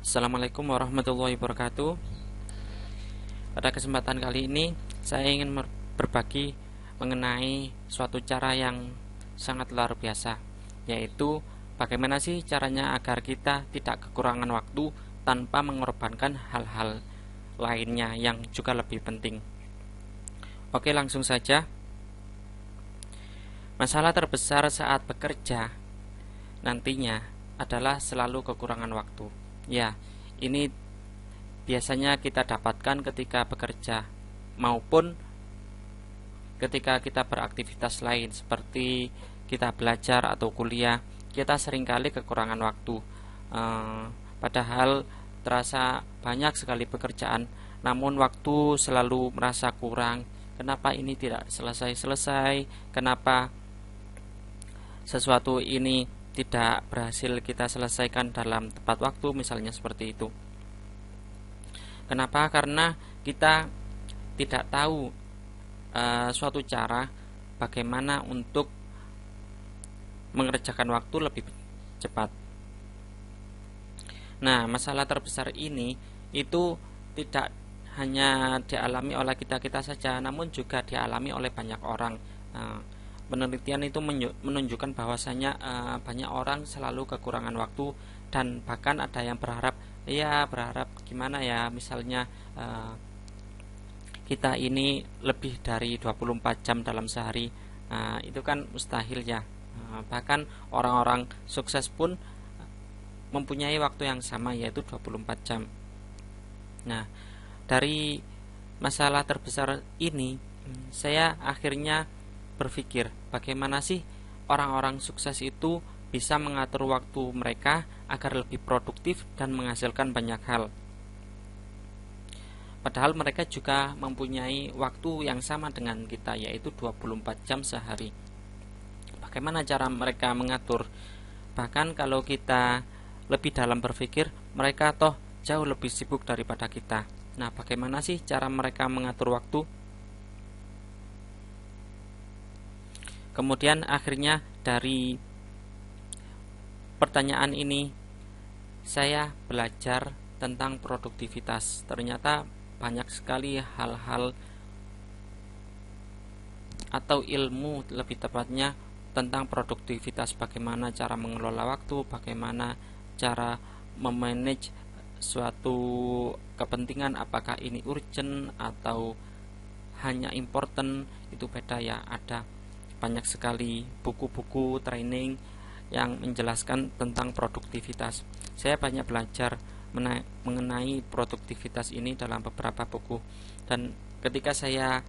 Assalamualaikum warahmatullahi wabarakatuh. Pada kesempatan kali ini saya ingin berbagi mengenai suatu cara yang sangat luar biasa, yaitu bagaimana sih caranya agar kita tidak kekurangan waktu tanpa mengorbankan hal-hal lainnya yang juga lebih penting. Oke, langsung saja. Masalah terbesar saat bekerja nantinya adalah selalu kekurangan waktu. Ya, ini biasanya kita dapatkan ketika bekerja maupun ketika kita beraktivitas lain seperti kita belajar atau kuliah. Kita seringkali kekurangan waktu, padahal terasa banyak sekali pekerjaan, namun waktu selalu merasa kurang. Kenapa ini tidak selesai-selesai? Kenapa sesuatu ini tidak berhasil kita selesaikan dalam tepat waktu, misalnya seperti itu. Kenapa? Karena kita tidak tahu suatu cara bagaimana untuk mengerjakan waktu lebih cepat. Nah, masalah terbesar ini itu tidak hanya dialami oleh kita-kita saja, namun juga dialami oleh banyak orang. Penelitian itu menunjukkan bahwasanya banyak orang selalu kekurangan waktu, dan bahkan ada yang berharap gimana ya, misalnya kita ini lebih dari 24 jam dalam sehari. Itu kan mustahil ya. Bahkan orang-orang sukses pun mempunyai waktu yang sama, yaitu 24 jam. Nah, dari masalah terbesar ini saya akhirnya berpikir bagaimana sih orang-orang sukses itu bisa mengatur waktu mereka agar lebih produktif dan menghasilkan banyak hal. Padahal mereka juga mempunyai waktu yang sama dengan kita, yaitu 24 jam sehari. Bagaimana cara mereka mengatur? Bahkan kalau kita lebih dalam berpikir, mereka toh jauh lebih sibuk daripada kita. Nah, bagaimana sih cara mereka mengatur waktu? Kemudian akhirnya dari pertanyaan ini saya belajar tentang produktivitas. Ternyata banyak sekali hal-hal atau ilmu lebih tepatnya tentang produktivitas, bagaimana cara mengelola waktu, bagaimana cara memanage suatu kepentingan, apakah ini urgent atau hanya important, itu beda ya. Ada banyak sekali buku-buku training yang menjelaskan tentang produktivitas. Saya banyak belajar mengenai produktivitas ini dalam beberapa buku, dan ketika saya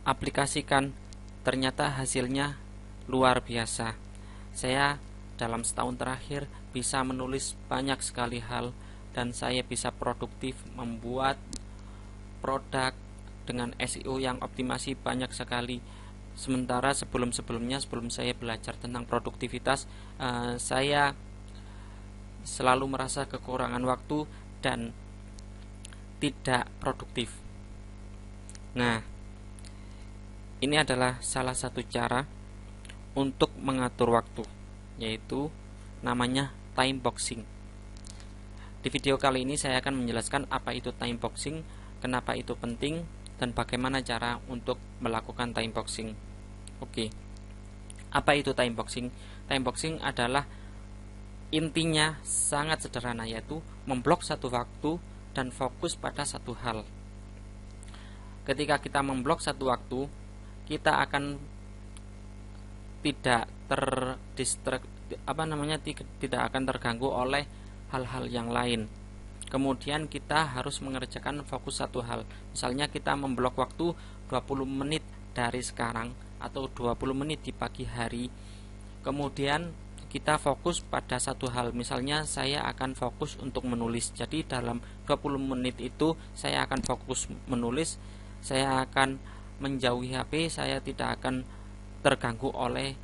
aplikasikan ternyata hasilnya luar biasa. Saya dalam setahun terakhir bisa menulis banyak sekali hal, dan saya bisa produktif membuat produk dengan SEO yang optimasi banyak sekali. Sementara sebelum saya belajar tentang produktivitas, saya selalu merasa kekurangan waktu dan tidak produktif. Nah, ini adalah salah satu cara untuk mengatur waktu, yaitu namanya time boxing. Di video kali ini saya akan menjelaskan apa itu time boxing, kenapa itu penting, dan bagaimana cara untuk melakukan time boxing. Oke, apa itu time boxing? Time boxing adalah intinya sangat sederhana, yaitu memblok satu waktu dan fokus pada satu hal. Ketika kita memblok satu waktu, kita akan tidak tidak akan terganggu oleh hal-hal yang lain. Kemudian kita harus mengerjakan fokus satu hal. Misalnya kita memblok waktu 20 menit dari sekarang atau 20 menit di pagi hari. Kemudian kita fokus pada satu hal. Misalnya saya akan fokus untuk menulis. Jadi dalam 20 menit itu saya akan fokus menulis. Saya akan menjauhi HP, saya tidak akan terganggu oleh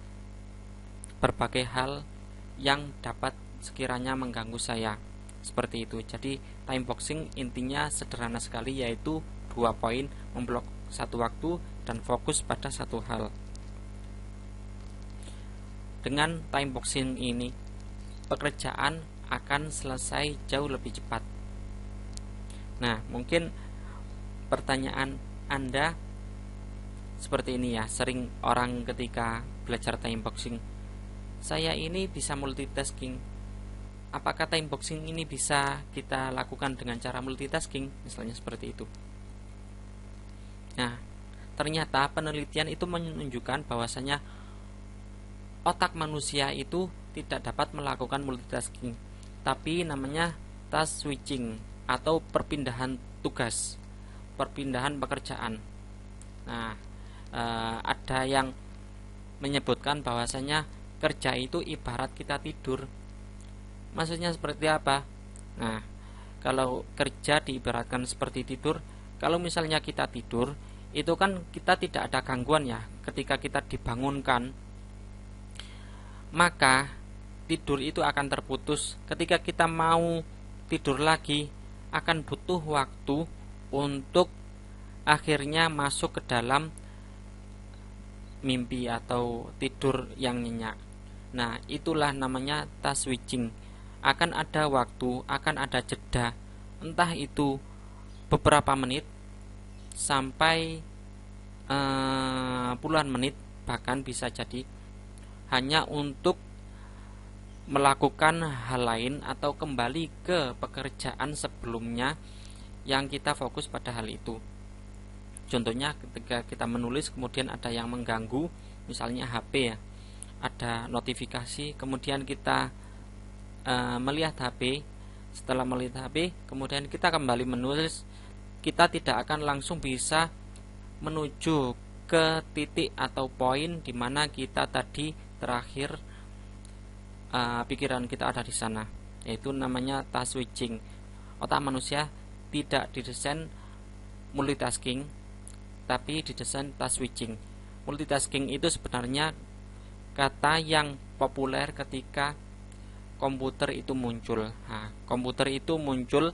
berbagai hal yang dapat sekiranya mengganggu saya. Seperti itu. Jadi time boxing intinya sederhana sekali, yaitu 2 poin: memblok satu waktu dan fokus pada satu hal. Dengan time boxing ini, pekerjaan akan selesai jauh lebih cepat. Nah, mungkin pertanyaan Anda seperti ini ya, sering orang ketika belajar time boxing, saya ini bisa multitasking, apakah time boxing ini bisa kita lakukan dengan cara multitasking, misalnya seperti itu. Nah, ternyata penelitian itu menunjukkan bahwasanya otak manusia itu tidak dapat melakukan multitasking, tapi namanya task switching atau perpindahan tugas, perpindahan pekerjaan. Nah, ada yang menyebutkan bahwasanya kerja itu ibarat kita tidur. Maksudnya seperti apa? Nah, kalau kerja diibaratkan seperti tidur, kalau misalnya kita tidur, itu kan kita tidak ada gangguan ya. Ketika kita dibangunkan, maka tidur itu akan terputus. Ketika kita mau tidur lagi, akan butuh waktu untuk akhirnya masuk ke dalam mimpi atau tidur yang nyenyak. Nah, itulah namanya task switching. Akan ada waktu, akan ada jeda, entah itu beberapa menit sampai puluhan menit, bahkan bisa jadi hanya untuk melakukan hal lain atau kembali ke pekerjaan sebelumnya yang kita fokus pada hal itu. Contohnya ketika kita menulis kemudian ada yang mengganggu, misalnya HP ya, ada notifikasi, kemudian kita melihat HP. Setelah melihat HP, kemudian kita kembali menulis, kita tidak akan langsung bisa menuju ke titik atau poin di mana kita tadi terakhir pikiran kita ada di sana. Yaitu namanya task switching. Otak manusia tidak didesain multitasking, tapi didesain task switching. Multitasking itu sebenarnya kata yang populer ketika komputer itu muncul. Nah, komputer itu muncul,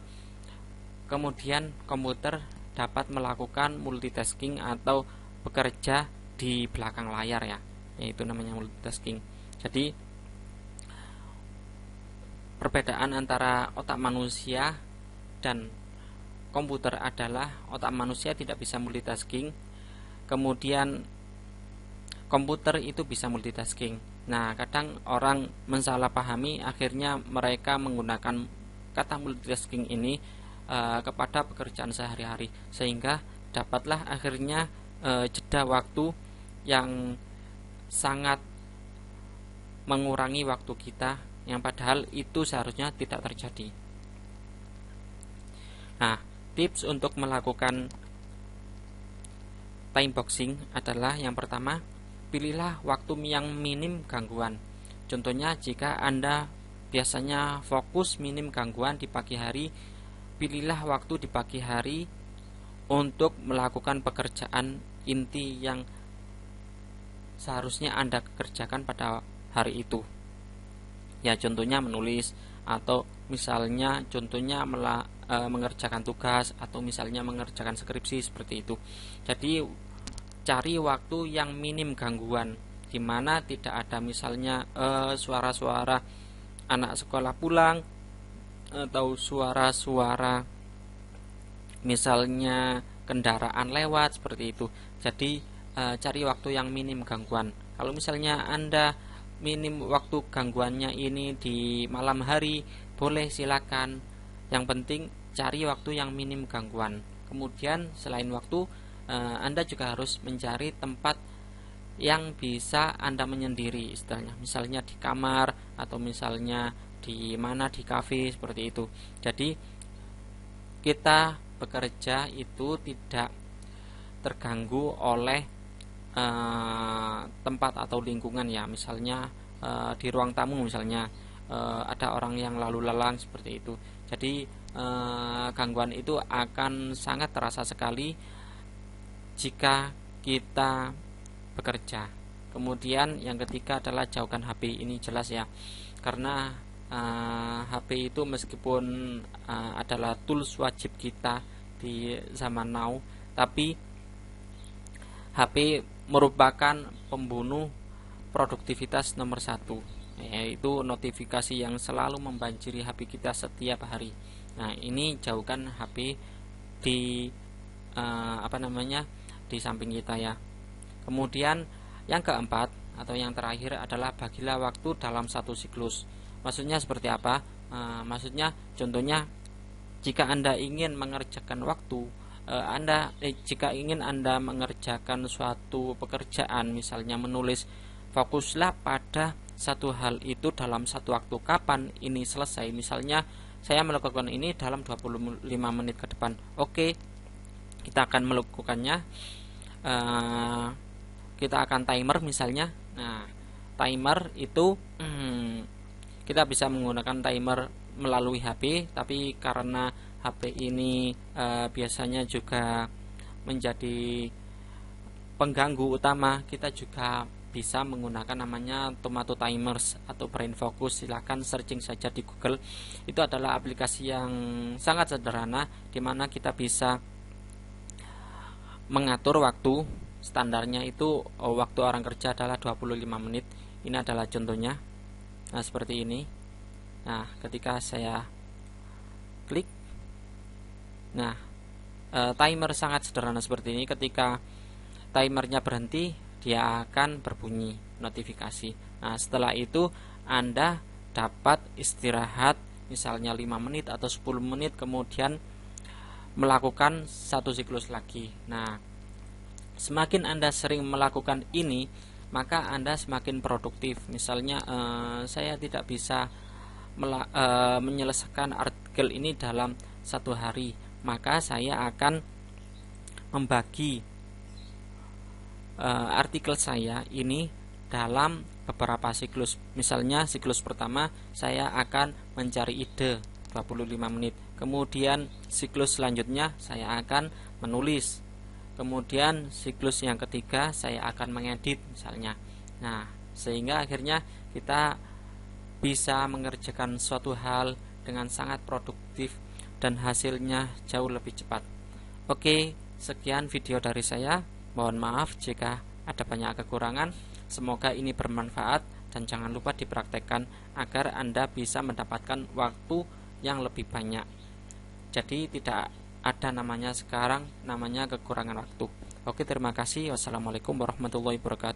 kemudian komputer dapat melakukan multitasking atau bekerja di belakang layar ya, yaitu namanya multitasking. Jadi perbedaan antara otak manusia dan komputer adalah otak manusia tidak bisa multitasking, kemudian komputer itu bisa multitasking. Nah, kadang orang mensalahpahami, akhirnya mereka menggunakan kata multitasking ini kepada pekerjaan sehari-hari, sehingga dapatlah akhirnya jeda waktu yang sangat mengurangi waktu kita, yang padahal itu seharusnya tidak terjadi. Nah, tips untuk melakukan time boxing adalah yang pertama, pilihlah waktu yang minim gangguan. Contohnya jika Anda biasanya fokus minim gangguan di pagi hari, pilihlah waktu di pagi hari untuk melakukan pekerjaan inti yang seharusnya Anda kerjakan pada hari itu. Ya, contohnya menulis, atau misalnya contohnya mengerjakan tugas, atau misalnya mengerjakan skripsi, seperti itu. Jadi cari waktu yang minim gangguan, di mana tidak ada misalnya suara-suara anak sekolah pulang, atau suara-suara misalnya kendaraan lewat, seperti itu. Jadi cari waktu yang minim gangguan. Kalau misalnya Anda minim waktu gangguannya ini di malam hari, boleh silakan. Yang penting cari waktu yang minim gangguan. Kemudian selain waktu, Anda juga harus mencari tempat yang bisa Anda menyendiri, istilahnya misalnya di kamar, atau misalnya di mana, di kafe, seperti itu. Jadi kita bekerja itu tidak terganggu oleh tempat atau lingkungan ya, misalnya di ruang tamu misalnya ada orang yang lalu lalang, seperti itu. Jadi gangguan itu akan sangat terasa sekali jika kita bekerja. Kemudian yang ketiga adalah jauhkan HP. Ini jelas ya, karena HP itu meskipun adalah tools wajib kita di zaman now, tapi HP merupakan pembunuh produktivitas nomor 1. yaitu notifikasi yang selalu membanjiri HP kita setiap hari. Nah, ini jauhkan HP di di samping kita ya. Kemudian yang keempat atau yang terakhir adalah bagilah waktu dalam satu siklus. Maksudnya seperti apa? Maksudnya contohnya, jika Anda ingin mengerjakan waktu, jika ingin Anda mengerjakan suatu pekerjaan, misalnya menulis, fokuslah pada satu hal itu dalam satu waktu. Kapan ini selesai? Misalnya saya melakukan ini dalam 25 menit ke depan. Oke, kita akan melakukannya. Kita akan timer misalnya. Nah, timer itu kita bisa menggunakan timer melalui HP, tapi karena HP ini biasanya juga menjadi pengganggu utama, kita juga bisa menggunakan namanya Tomato Timers atau Brain Focus. Silahkan searching saja di Google. Itu adalah aplikasi yang sangat sederhana, dimana kita bisa mengatur waktu. Standarnya itu waktu orang kerja adalah 25 menit. Ini adalah contohnya. Nah, seperti ini. Nah, ketika saya klik, nah, timer sangat sederhana seperti ini. Ketika timernya berhenti, dia akan berbunyi notifikasi. Nah, setelah itu Anda dapat istirahat misalnya 5 menit atau 10 menit, kemudian melakukan satu siklus lagi. Nah, semakin Anda sering melakukan ini, maka Anda semakin produktif. Misalnya saya tidak bisa menyelesaikan artikel ini dalam satu hari, maka saya akan membagi artikel saya ini dalam beberapa siklus. Misalnya siklus pertama saya akan mencari ide 25 menit. Kemudian siklus selanjutnya saya akan menulis. Kemudian siklus yang ketiga saya akan mengedit misalnya. Nah, sehingga akhirnya kita bisa mengerjakan suatu hal dengan sangat produktif dan hasilnya jauh lebih cepat. Oke, sekian video dari saya. Mohon maaf jika ada banyak kekurangan. Semoga ini bermanfaat dan jangan lupa dipraktekkan agar Anda bisa mendapatkan waktu yang lebih banyak. Jadi tidak ada namanya sekarang namanya kekurangan waktu. Oke, terima kasih. Wassalamualaikum warahmatullahi wabarakatuh.